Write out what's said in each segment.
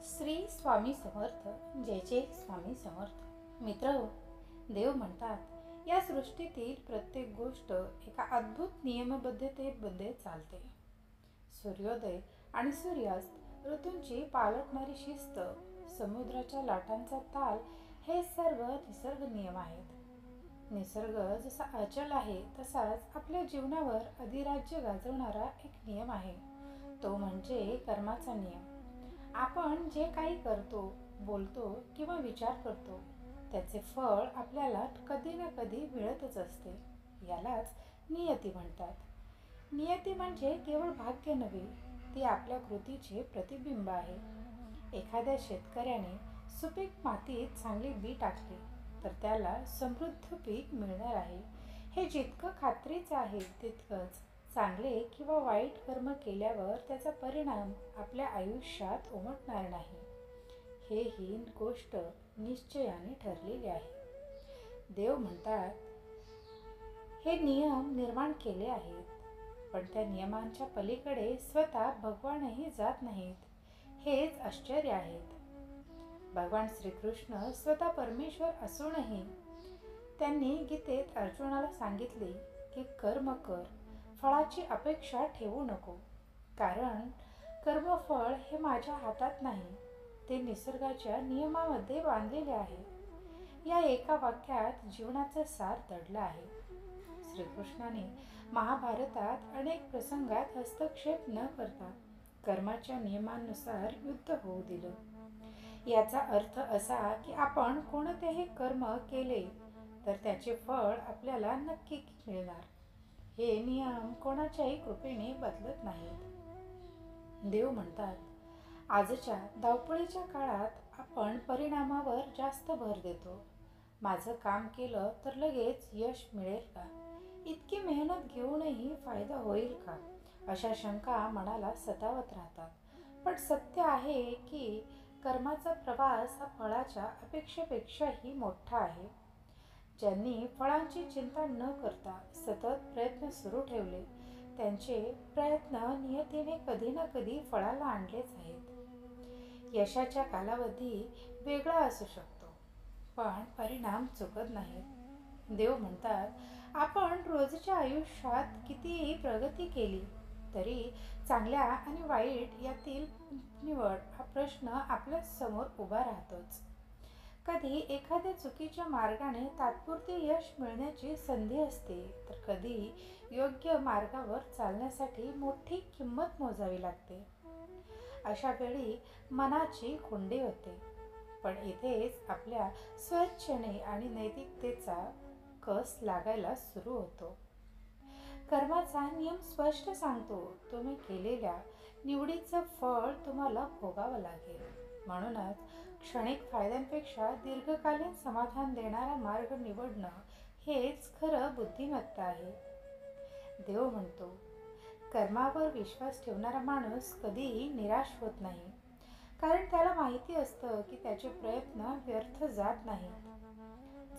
श्री स्वामी समर्थ. जय जय स्वामी समर्थ. मित्र हो, देव म्हणतात या सृष्टीतील प्रत्येक गोष्ट एका अद्भुत नियमबद्धतेमध्ये चालते. सूर्योदय आणि सूर्यास्त, ऋतूंची पालटणारी शिस्त, समुद्राच्या लाटांचा ताल हे सर्व निसर्ग नियम आहेत. निसर्ग जसा अचल आहे तसाच आपल्या जीवनावर अधिराज्य गाजवणारा एक नियम आहे. तो म्हणजे कर्माचा नियम. आपण जे काही करतो, बोलतो किंवा विचार करतो त्याचे फळ आपल्याला कधी ना कधी मिळतच असते. यालाच नियती म्हणतात. नियती म्हणजे केवळ भाग्य नव्हे, ती आपल्या कृतीचे प्रतिबिंब आहे. एखाद्या शेतकऱ्याने सुपीक मातीत चांगली बी टाकली तर त्याला समृद्ध पीक मिळणार आहे. हे जितकं खात्रीचं आहे तितकंच चांगले किंवा वाईट कर्म केल्यावर त्याचा परिणाम आपल्या आयुष्यात उमटणार नाही. हे ही गोष्ट निश्चयाने ठरलेली आहे. देव म्हणतात हे नियम निर्माण केले आहेत, पण त्या नियमांच्या पलीकडे स्वतः भगवानही जात नाहीत. हेच आश्चर्य आहेत. भगवान श्रीकृष्ण स्वतः परमेश्वर असूनही त्यांनी गीतेत अर्जुनाला सांगितले की कर्म कर, फळाची अपेक्षा ठेवू नको, कारण कर्मफळ हे माझ्या हातात नाही, ते निसर्गाच्या नियमामध्ये बांधलेले आहे. या एका वाक्यात जीवनाचा सार दडला आहे. श्रीकृष्णाने महाभारतात अनेक प्रसंगात हस्तक्षेप न करता कर्माच्या नियमांनुसार युद्ध होऊ दिलं. याचा अर्थ असा की आपण कोणतेही कर्म केले तर त्याचे फळ आपल्याला नक्की मिळणार. हे नियम कोणाच्याही कृपेने बदलत नाहीत. देव म्हणतात आजच्या धावपळीच्या काळात आपण परिणामावर जास्त भर देतो. माझं काम केलं तर लगेच यश मिळेल का? इतकी मेहनत घेऊनही फायदा होईल का? अशा शंका मनाला सतावत राहतात. पण सत्य आहे की कर्माचा प्रवास हा फळाच्या अपेक्षेपेक्षाही मोठा आहे. ज्यांनी फळांची चिंता न करता सतत प्रयत्न सुरू ठेवले त्यांचे प्रयत्न नियतीने कधी ना कधी फळाला आणलेच आहेत. यशाचा कालावधी वेगळा असू शकतो, पण परिणाम चुकत नाहीत. देव म्हणतात आपण रोजच्या आयुष्यात कितीही प्रगती केली तरी चांगल्या आणि वाईट यातील निवड हा प्रश्न आपल्या समोर उभा राहतोच. कधी एखाद्या चुकीच्या मार्गाने तात्पुरते यश मिळण्याची संधी असते, तर कधी योग्य मार्गावर चालण्यासाठी मोठी किंमत मोजावी लागते. अशा वेळी मनाची खुंडी होते. पण इथेच आपल्या स्वेच्छेने आणि नैतिकतेचा कस लागायला सुरू होतो. कर्माचा नियम स्पष्ट सांगतो, तुम्ही केलेल्या निवडीचं फळ तुम्हाला भोगावं लागेल. म्हणूनच क्षणिक फायद्यांपेक्षा दीर्घकालीन समाधान देणारा मार्ग निवडणं हेच खरं बुद्धिमत्ता आहे. देव म्हणतो कर्मावर विश्वास ठेवणारा माणूस कधीही निराश होत नाही, कारण त्याला माहिती असतं की त्याचे प्रयत्न व्यर्थ जात नाहीत.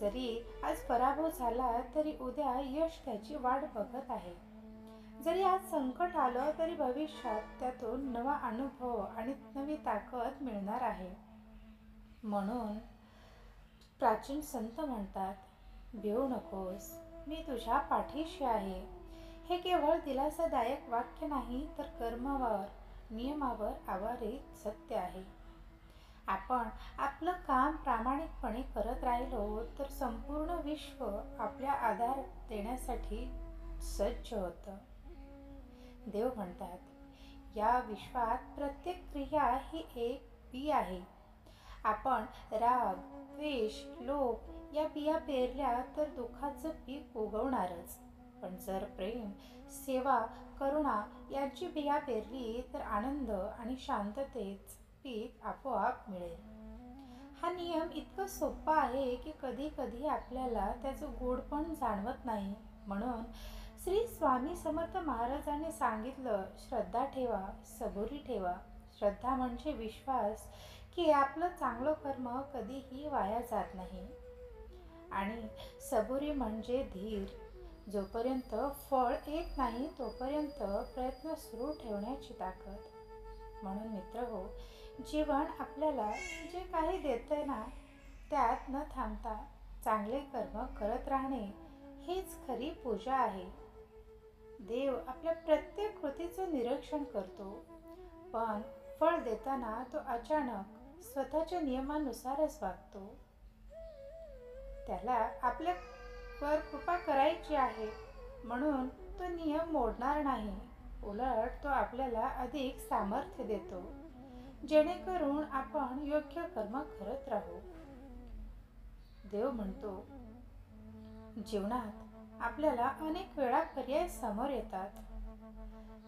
जरी आज पराभव झाला तरी उद्या यश त्याची वाट बघत आहे. जरी आज संकट आलं तरी भविष्यात त्यातून नवा अनुभव आणि नवी ताकद मिळणार आहे. म्हणून प्राचीन संत म्हणतात भिवू नकोस, मी तुझ्या पाठीशी आहे. हे केवळ दिलासादायक वाक्य नाही, तर कर्मावर नियमावर आधारित सत्य आहे. आपण आपलं काम प्रामाणिकपणे करत राहिलो तर संपूर्ण विश्व आपल्या आधार देण्यासाठी सज्ज होतं. देव म्हणतात या विश्वात प्रत्येक क्रिया ही एक बी आहे. आपण राग, द्वेष, लोभ या बिया पेरल्या तर दुःखाचं पीक उगवणारच. पण जर प्रेम, सेवा, करुणा यांची बिया पेरली तर आनंद आणि शांततेचं पीक आपोआप मिळेल. हा नियम इतकं सोपा आहे की कधी कधी आपल्याला त्याचं गोड पण जाणवत नाही. म्हणून श्री स्वामी समर्थ महाराजांनी सांगितलं श्रद्धा ठेवा, सबुरी ठेवा. श्रद्धा म्हणजे विश्वास की आपलं चांगलं कर्म कधीही वाया जात नाही, आणि सबुरी म्हणजे धीर. जोपर्यंत फळ येत नाही तोपर्यंत प्रयत्न सुरू ठेवण्याची ताकद. म्हणून मित्र हो, जीवन आपल्याला जे काही देते ना, त्यात न थांबता चांगले कर्म करत राहणे हीच खरी पूजा आहे. देव आपल्या प्रत्येक कृतीचं निरीक्षण करतो, पण फळ देताना तो अचानक स्वतःच्या नियमानुसारच वागतो. त्याला आपल्यावर कृपा करायची आहे म्हणून तो नियम मोडणार नाही. उलट तो आपल्याला अधिक सामर्थ्य देतो, जेणेकरून आपण योग्य कर्म करत राहू. देव म्हणतो, जीवनात आपल्याला अनेक वेळा पर्याय समोर येतात.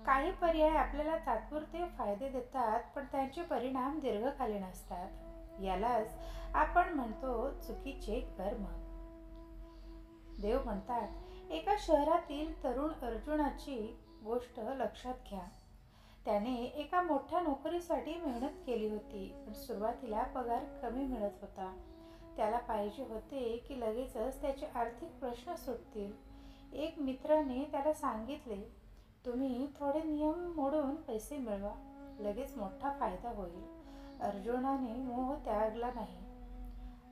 काही पर्याय आपल्याला तात्पुरते फायदे देतात, पण त्यांचे परिणाम दीर्घकालीन असतात. यालाच आपण म्हणतो चुकीचे कर्म. देव म्हणतात, एका शहरातील तरुण अर्जुनाची गोष्ट लक्षात घ्या. त्याने एका मोठ्या नोकरीसाठी मेहनत केली होती, पण सुरुवातीला पगार कमी मिळत होता. त्याला पाहिजे होते की लगेचच त्याचे आर्थिक प्रश्न सुटतील. एक मित्राने त्याला सांगितले, तुम्ही थोडे नियम मोडून पैसे मिळवा, लगेच मोठा फायदा होईल. अर्जुनाने मोह त्यागला नाही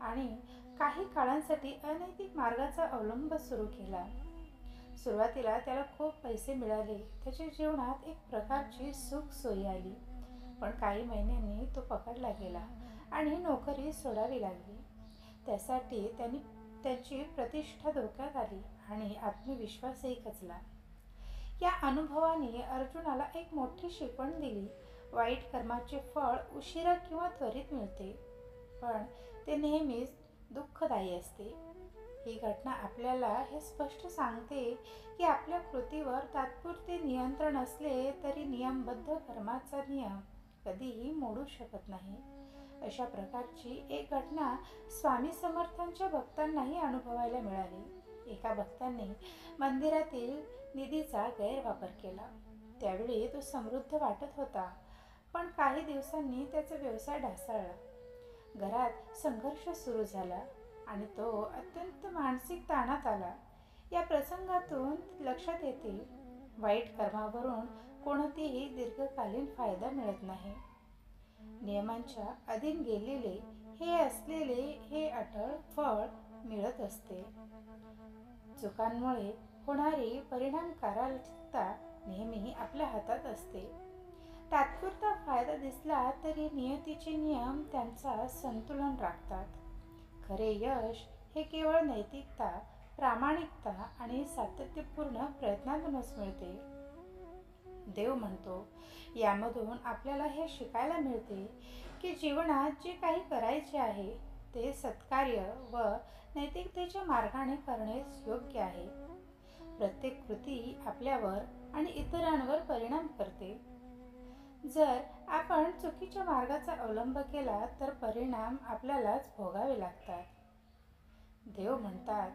आणि काही काळांसाठी अनैतिक मार्गाचा अवलंब सुरू केला. सुरुवातीला त्याला खूप पैसे मिळाले, त्याच्या जीवनात एक प्रकारची सुख सोयी आली. पण काही महिन्यांनी तो पकडला गेला आणि नोकरी सोडावी लागली. त्यासाठी त्याची प्रतिष्ठा धोक्यात आली आणि आत्मविश्वासही खचला. या अनुभवाने अर्जुनाला एक मोठी शिकवण दिली. वाईट कर्माचे फळ उशिरा किंवा त्वरित मिळते, पण ते नेहमीच दुःखदायी असते. ही घटना आपल्याला हे स्पष्ट सांगते की आपल्या कृतीवर तात्पुरते नियंत्रण असले तरी नियमबद्ध कर्माचा नियम कधीही मोडू शकत नाही. अशा प्रकारची एक घटना स्वामी समर्थांच्या भक्तांनाही अनुभवायला मिळाली. एका भक्ताने मंदिरातील निधीचा गैरवापर केला. त्यावेळी तो समृद्ध वाटत होता, पण काही दिवसांनी त्याचा व्यवसाय ढासळला. घरात संघर्ष सुरू झाला आणि तो अत्यंत मानसिक ताणात आला. या प्रसंगातून लक्षात येते, वाईट कर्मावरून कोणतीही दीर्घकालीन फायदा मिळत नाही. नियमांच्या अधीन गेलेले हे अटळ फळ मिळत असते. चुकांमुळे होणारी परिणामकारकता नेहमी आपल्या हातात असते. तात्पुरता फायदा दिसला तरी नियतीचे नियम त्यांचा संतुलन राखतात. खरे यश हे केवळ नैतिकता, प्रामाणिकता आणि सातत्यपूर्ण प्रयत्नातूनच मिळते. देव म्हणतो, यामधून आपल्याला हे शिकायला मिळते की जीवनात जे काही करायचे आहे ते सत्कार्य व नैतिकतेच्या मार्गाने करणेच योग्य आहे. प्रत्येक कृती आपल्यावर आणि इतरांवर परिणाम करते. जर आपण चुकीच्या मार्गाचा अवलंब केला तर परिणाम आपल्यालाच भोगावे लागतात. देव म्हणतात,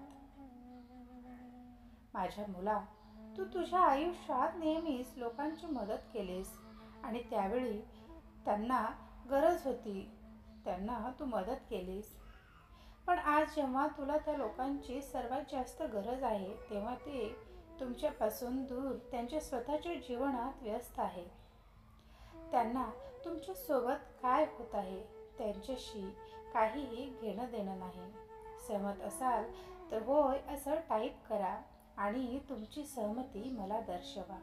माझ्या मुला, तू तुझ्या आयुष्यात नेहमीच लोकांची मदत केलीस आणि त्यावेळी त्यांना गरज होती त्यांना तू मदत केलीस. पण आज जेव्हा तुला त्या लोकांची सर्वात जास्त गरज आहे तेव्हा ते तुमच्यापासून दूर त्यांच्या स्वतःच्या जीवनात व्यस्त आहेत. त्यांना तुमच्यासोबत काय होत आहे त्यांच्याशी काहीही घेणं देणं नाही. सहमत असाल तर होय असं टाईप करा आणि तुमची सहमती मला दर्शवा.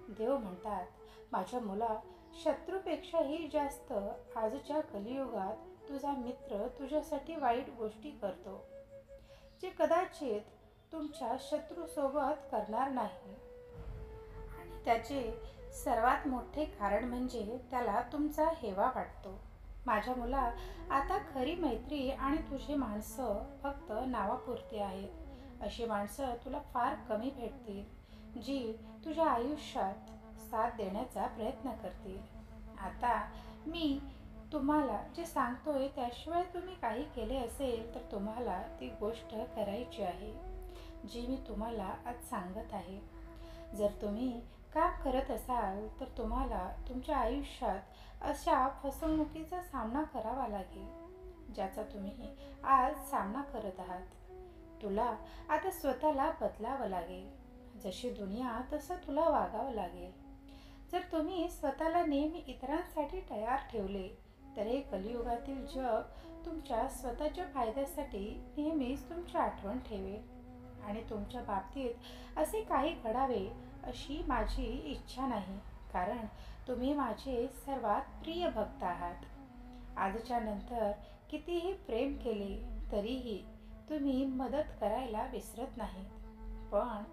देव म्हणतात, माझ्या मुला, शत्रूपेक्षाही जास्त आजच्या कलियुगात तुझा मित्र तुझ्यासाठी वाईट गोष्टी करतो, जे कदाचित तुमच्या शत्रूसोबत करणार नाही. आणि त्याचे सर्वात मोठे कारण म्हणजे त्याला तुमचा हेवा वाटतो. माझ्या मुला, आता खरी मैत्री आणि तुझी माणसं फक्त नावापुरती आहेत. अशी माणसं तुला फार कमी भेटतील, जी तुझ्या आयुष्यात साथ देण्याचा प्रयत्न करतील. आता मी तुम्हाला जे सांगतोय त्याशिवाय तुम्ही काही केले असेल तर तुम्हाला ती गोष्ट करायची आहे जी मी तुम्हाला आज सांगत आहे. जर तुम्ही काम करत असाल तर तुम्हाला तुमच्या आयुष्यात अशा फसवणुकीचा सामना करावा लागेल ज्याचा तुम्ही आज सामना करत आहात. तुला आता स्वतःला बदलावं लागेल. जशी दुनिया तसं तुला वागावं लागेल. जर तुम्ही स्वतःला नेहमी इतरांसाठी तयार ठेवले तर हे कलियुगातील जग तुमच्या स्वतःच्या फायद्यासाठी नेहमीच तुमची आठवण ठेवेल आणि तुमच्या बाबतीत असे काही घडावे अशी माझी इच्छा नाही, कारण तुम्ही माझे सर्वात प्रिय भक्त आहात. आजच्या नंतर कितीही प्रेम केले तरीही तुम्ही मदत करायला विसरत नाही. पण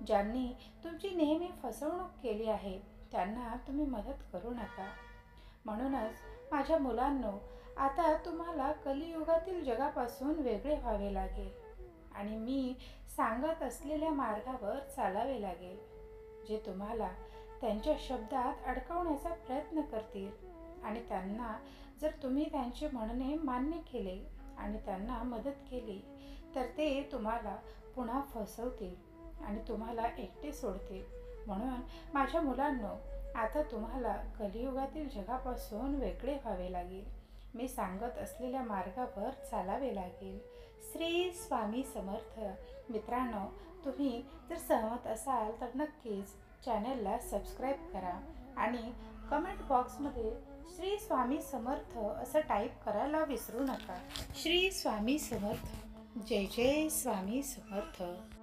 ज्यांनी तुमची नेहमी फसवणूक केली आहे त्यांना तुम्ही मदत करू नका. म्हणूनच माझ्या मुलांनो, आता तुम्हाला कलियुगातील जगापासून वेगळे व्हावे लागेल आणि मी सांगत असलेल्या मार्गावर चालावे लागेल. जे तुम्हाला त्यांच्या शब्दात अडकवण्याचा प्रयत्न करतील आणि त्यांना जर तुम्ही त्यांचे म्हणणे मान्य केले आणि त्यांना मदत केली तर ते तुम्हाला पुन्हा फसवतील आणि तुम्हाला एकटे सोडतील. म्हणून माझ्या मुलांनो, आता तुम्हाला कलियुगातील जगापासून वेगळे व्हावे लागेल. मी सांगत असलेल्या मार्गावर चालावे लागेल. श्री स्वामी समर्थ. मित्रांनो, तुम्ही जर सहमत असाल तर नक्कीच चॅनलला सबस्क्राईब करा आणि कमेंट बॉक्समध्ये श्री स्वामी समर्थ असं टाईप करायला विसरू नका. श्री स्वामी समर्थ. जय जय स्वामी समर्थ.